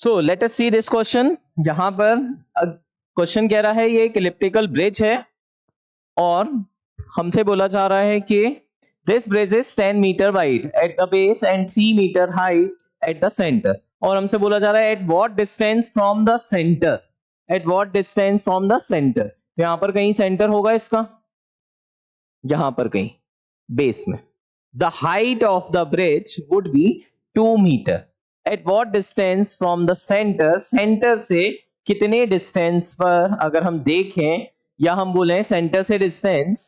So let us see this question. यहां पर question कह रहा है ये एक इलिप्टिकल ब्रिज है और हमसे बोला जा रहा है कि this bridge is 10 metre wide at the base and 3 metre height at the centre. और हमसे बोला जा रहा है at what distance from the centre, at what distance from the centre. तो यहां पर कहीं सेंटर होगा इसका, यहां पर कहीं बेस में। The height of the bridge would be 2 metre. At what distance from the centre, centre से कितने डिस्टेंस पर अगर हम देखें या हम बोले सेंटर से डिस्टेंस,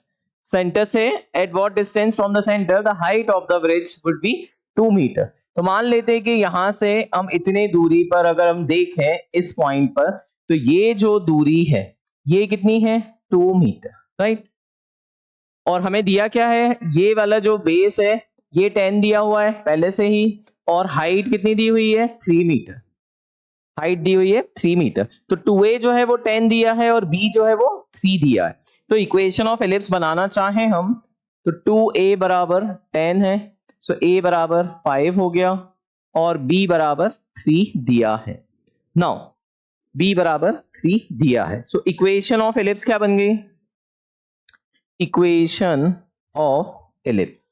सेंटर से at what distance from the centre the height of the bridge would be 2 metre. तो मान लेते हैं कि यहां से हम इतने दूरी पर अगर हम देखें इस पॉइंट पर, तो ये जो दूरी है ये कितनी है, 2 मीटर, राइट। और हमें दिया क्या है, ये वाला जो बेस है ये 10 दिया हुआ है पहले से ही, और हाइट कितनी दी हुई है, 3 मीटर। हाइट दी हुई है 3 मीटर। तो 2a जो है वो 10 दिया है और b जो है वो 3 दिया है। तो इक्वेशन ऑफ एलिप्स बनाना चाहें हम तो 2a बराबर 10 है, सो a बराबर 5 हो गया और b बराबर 3 दिया है। नाउ b बराबर 3 दिया है, सो इक्वेशन ऑफ एलिप्स क्या बन गई, इक्वेशन ऑफ एलिप्स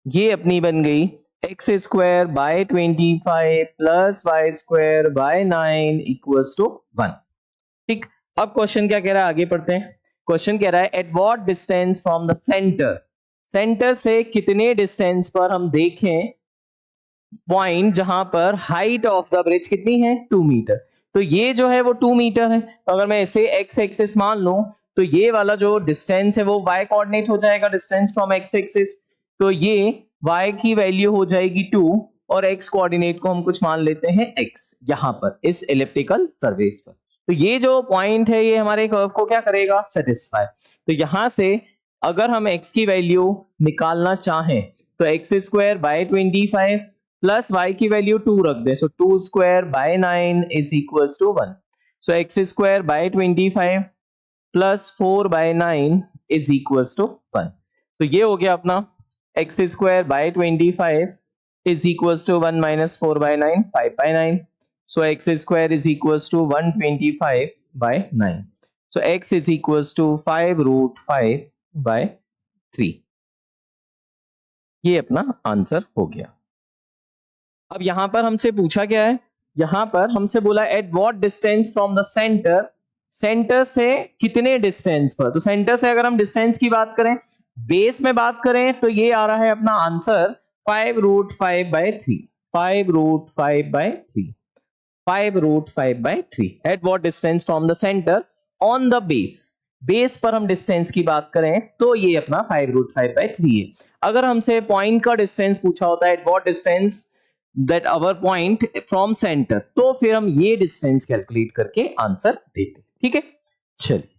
ये अपनी बन गई x square by 25 plus y square by 9 equals to 1। ठीक, अब क्वेश्चन क्या कह रहा है, आगे पढ़ते हैं। क्वेश्चन कह रहा है at what distance from the centre, centre से कितने डिस्टेंस पर हम देखें पॉइंट जहां पर हाइट ऑफ द ब्रिज कितनी है, 2 मीटर। तो ये जो है वो 2 मीटर है, तो अगर मैं इसे एक्स एक्सिस मान लूं तो ये वाला जो डिस्टेंस है वो वाई कोऑर्डिनेट हो जाएगा, डिस्टेंस फ्रॉम एक्स एक्सिस। तो ये y की वैल्यू हो जाएगी 2 और x कोऑर्डिनेट को हम कुछ मान लेते हैं x यहां पर इस एलिप्टिकल सरफेस पर। तो ये जो पॉइंट है ये हमारे कर्व को क्या करेगा, सेटिस्फाई। तो यहां से अगर हम x की वैल्यू निकालना चाहें तो x square by 25 plus y की वैल्यू 2 रख दें, so 2 square by 9 is equals to 1। So x square by 25 plus 4 by 9 is equals to 1। So ये हो गया अपना x square by 25 is equals to 1 minus 4 by 9, 5 by 9। So x square is equals to 125 by 9। So x is equals to 5 root 5 by 3। ये अपना answer हो गया। अब यहां पर हमसे पूछा क्या है, यहां पर हमसे बोला eight what distance from the centre, centre से कितने डिस्टेंस पर। तो सेंटर से अगर हम डिस्टेंस की बात करें, बेस में बात करें तो ये आ रहा है अपना answer 5 root 5 by 3, 5 root 5 by 3, 5 root 5 by 3 at what distance from the centre on the base. Base पर हम डिस्टेंस की बात करें तो ये अपना 5 रूट 5 बाय 3 है। अगर हमसे पॉइंट का डिस्टेंस पूछा होता है at what distance that our point from centre, तो फिर हम ये डिस्टेंस कैलकुलेट करके आंसर देते। ठीक है, चलिए